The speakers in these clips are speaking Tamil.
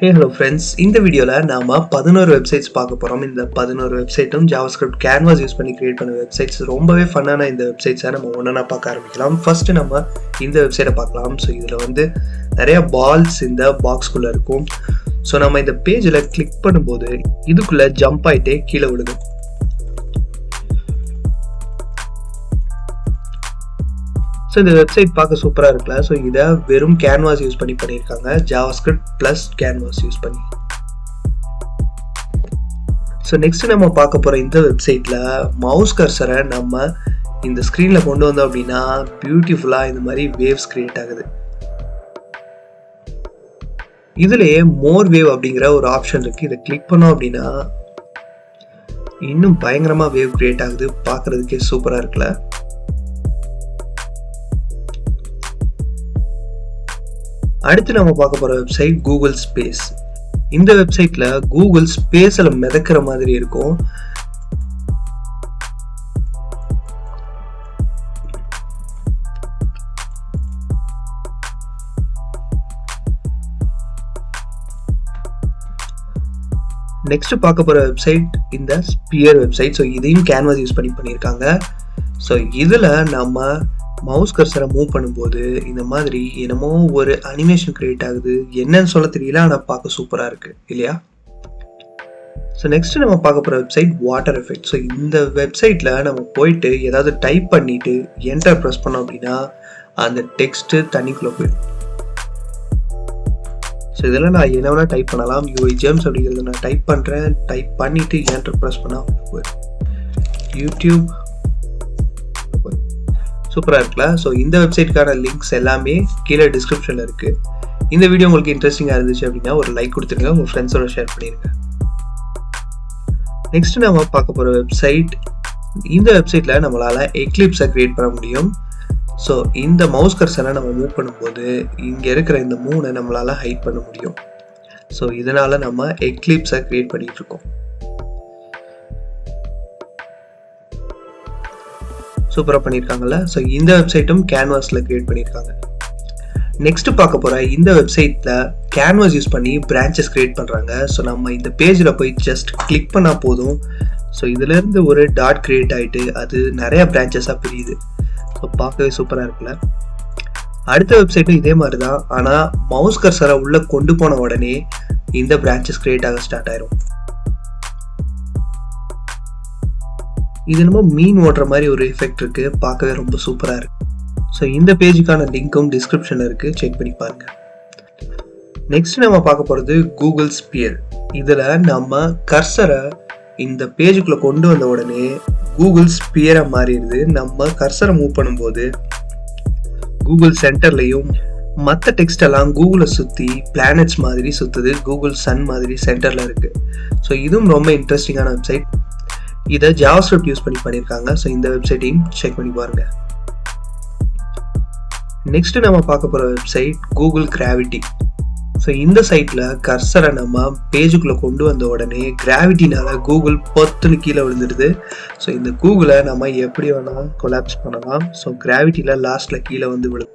Hey hello friends, இந்த வீடியோல நாம 11 வெப்சைட்ஸ் பார்க்க போறோம். இந்த 11 வெப்சைட்டும் JavaScript canvas யூஸ் பண்ணி கிரியேட் பண்ண வெப்சைட்ஸ். ரொம்பவே ஃபன்னான இந்த வெப்சைட்ஸை நம்ம ஒவ்வொன்றா பார்க்க ஆரம்பிக்கலாம். ஃபர்ஸ்ட் நம்ம இந்த வெப்சைட்டை பார்க்கலாம். ஸோ இதில் வந்து நிறைய பால்ஸ் இந்த பாக்ஸ்குள்ளே இருக்கும். ஸோ நம்ம இந்த பேஜில் கிளிக் பண்ணும்போது இதுக்குள்ளே ஜம்ப் ஆகிட்டே கீழே விழுது. ஸோ இந்த வெப்சைட் பார்க்க சூப்பராக இருக்குல்ல. ஸோ இதை வெறும் கேன்வாஸ் யூஸ் பண்ணி பண்ணியிருக்காங்க, JavaScript ப்ளஸ் கேன்வாஸ் யூஸ் பண்ணி. ஸோ நெக்ஸ்ட் நம்ம பார்க்க போகிற இந்த வெப்சைட்டில் மவுஸ் கர்சரை நம்ம இந்த ஸ்க்ரீனில் கொண்டு வந்தோம் அப்படின்னா பியூட்டிஃபுல்லாக இந்த மாதிரி வேவ்ஸ் கிரியேட் ஆகுது. இதுலேயே மோர் வேவ் அப்படிங்கிற ஒரு ஆப்ஷன் இருக்குது. இதை கிளிக் பண்ணோம் அப்படின்னா இன்னும் பயங்கரமாக வேவ் கிரியேட் ஆகுது. பார்க்குறதுக்கே சூப்பராக இருக்குல்ல. அடுத்து நம்ம பார்க்க போற வெப்சைட் கூகுள் ஸ்பேஸ். இந்த வெப்சைட்ல கூகுள் ஸ்பேஸ்ல மிதக்கிற மாதிரி இருக்கும். நெக்ஸ்ட் பார்க்க போற வெப்சைட் இந்த ஸ்பியர் வெப்சைட். ஸோ இதையும் கேன்வாஸ் யூஸ் பண்ணி பண்ணியிருக்காங்க. ஸோ இதுல நம்ம மவுஸ் கர்சரை மூவ் பண்ணும்போது இந்த மாதிரி என்னமோ ஒரு அனிமேஷன் கிரியேட் ஆகுது. என்னன்னு சொல்ல தெரியல, ஆனால் பார்க்க சூப்பராக இருக்கு இல்லையா? ஸோ நெக்ஸ்ட் நம்ம பார்க்க போகிற வெப்சைட் வாட்டர் எஃபெக்ட். ஸோ இந்த வெப்சைட்டில் நம்ம போயிட்டு ஏதாவது டைப் பண்ணிட்டு என்டர் ப்ரெஸ் பண்ணோம் அப்படின்னா அந்த டெக்ஸ்ட்டு தண்ணிக்குள்ளே போயிடும். ஸோ இதெல்லாம் நான் என்ன வேணால் டைப் பண்ணலாம். UI Gems அப்படிங்கிறத நான் டைப் பண்ணுறேன். டைப் பண்ணிவிட்டு என்டர் ப்ரெஸ் பண்ணால் போயிடும். யூடியூப் சூப்பராக இருக்குல்ல. ஸோ இந்த வெப்சைட்டுக்கான லிங்க்ஸ் எல்லாமே கீழே டிஸ்கிரிப்ஷனில் இருக்குது. இந்த வீடியோ உங்களுக்கு இன்ட்ரெஸ்டிங்காக இருந்துச்சு அப்படின்னா ஒரு லைக் கொடுத்துருங்க, உங்கள் ஃப்ரெண்ட்ஸோட ஷேர் பண்ணிடுங்க. நெக்ஸ்ட் நம்ம பார்க்க போகிற வெப்சைட், இந்த வெப்சைட்டில் நம்மளால் எக்லிப்ஸை க்ரியேட் பண்ண முடியும். ஸோ இந்த மவுஸ் கர்சரை நம்ம மூவ் பண்ணும்போது இங்கே இருக்கிற இந்த 3 நம்மளால் ஹைட் பண்ண முடியும். ஸோ இதனால் நம்ம எக்லிப்ஸை க்ரியேட் பண்ணிகிட்டு இருக்கோம். சூப்பராக பண்ணியிருக்காங்கல்ல. ஸோ இந்த வெப்சைட்டும் கேன்வாஸில் கிரியேட் பண்ணியிருக்காங்க. நெக்ஸ்ட் பார்க்க போகிற இந்த வெப்சைட்டில் கேன்வாஸ் யூஸ் பண்ணி பிரான்ச்சஸ் கிரியேட் பண்ணுறாங்க. ஸோ நம்ம இந்த பேஜில் போய் ஜஸ்ட் கிளிக் பண்ணால் போதும். ஸோ இதுலேருந்து ஒரு டாட் கிரியேட் ஆகிட்டு அது நிறைய பிரான்ச்சஸாக பிரியுது. ஸோ பார்க்கவே சூப்பராக இருக்குல்ல. அடுத்த வெப்சைட்டும் இதே மாதிரி தான், ஆனால் மவுஸ் கர்சரை உள்ளே கொண்டு போன உடனே இந்த பிரான்ச்சஸ் கிரியேட் ஆக ஸ்டார்ட் ஆயிரும். இது என்னமோ மீன் ஓட்டுற மாதிரி ஒரு எஃபெக்ட் இருக்கு, பார்க்கவே ரொம்ப சூப்பரா இருக்கு. ஸோ இந்த பேஜுக்கான லிங்க்கும் டிஸ்கிரிப்ஷன்ல இருக்கு, செக் பண்ணி பாருங்க. நெக்ஸ்ட் நம்ம பார்க்க போறது கூகுள் ஸ்பியர். இதுல நம்ம கர்சரை இந்த பேஜுக்குள்ள கொண்டு வந்த உடனே கூகுள் ஸ்பியரா மாறிடுது. நம்ம கர்சரை மூவ் பண்ணும்போது கூகுள் சென்டர்லையும் மற்ற டெக்ஸ்ட் எல்லாம் கூகுளை சுற்றி பிளானட்ஸ் மாதிரி சுற்றுது. கூகுள் சன் மாதிரி சென்டரில் இருக்கு. ஸோ இதுவும் ரொம்ப இன்ட்ரெஸ்டிங்கான வெப்சைட். இதை JavaScript யூஸ் பண்ணி பண்ணியிருக்காங்க. ஸோ இந்த வெப்சைட்டையும் செக் பண்ணி பாருங்க. நெக்ஸ்ட் நம்ம பார்க்க போகிற வெப்சைட் கூகுள் கிராவிட்டி. ஸோ இந்த சைட்டில் கர்சரை நம்ம பேஜுக்குள்ளே கொண்டு வந்த உடனே கிராவிட்டினால கூகுள் பொத்துன்னு கீழே விழுந்துடுது. ஸோ இந்த கூகுளை நம்ம எப்படி வேணால் கொலாப்ஸ் பண்ணலாம். ஸோ கிராவிட்டியில் லாஸ்ட்டில் கீழே வந்து விழுது.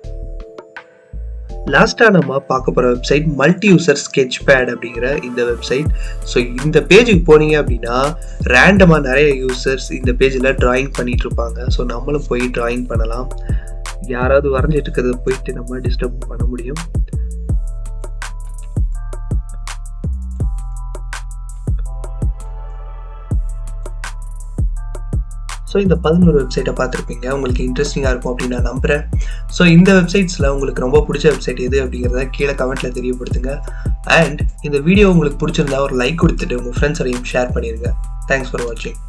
லாஸ்ட்டாக நம்ம பார்க்க போகிற website multi user sketch pad அப்படிங்கிற இந்த வெப்சைட். ஸோ இந்த பேஜுக்கு போனீங்க அப்படின்னா ரேண்டமாக நிறைய யூசர்ஸ் இந்த பேஜில் ட்ராயிங் பண்ணிட்டு இருப்பாங்க. ஸோ நம்மளும் போய் ட்ராயிங் பண்ணலாம். யாராவது வரைஞ்சிட்டு இருக்கிறத போயிட்டு நம்ம டிஸ்டர்ப் பண்ண முடியும். ஸோ இந்த 11 வெப்சைட்டை பார்த்துருப்பீங்க. உங்களுக்கு இன்ட்ரெஸ்டிங்காக இருக்கும் அப்படின்னு நான் நம்புகிறேன். ஸோ இந்த வெப்சைட்ஸில் உங்களுக்கு ரொம்ப பிடிச்ச வெப்சைட் எது அப்படிங்கிறத கீழே கமெண்ட்டில் தெரியப்படுத்துங்க. அண்ட் இந்த வீடியோ உங்களுக்கு பிடிச்சிருந்தா ஒரு லைக் கொடுத்துட்டு உங்கள் ஃப்ரெண்ட்ஸோடையும் ஷேர் பண்ணிடுங்க. தேங்க்ஸ் ஃபார் வாட்சிங்.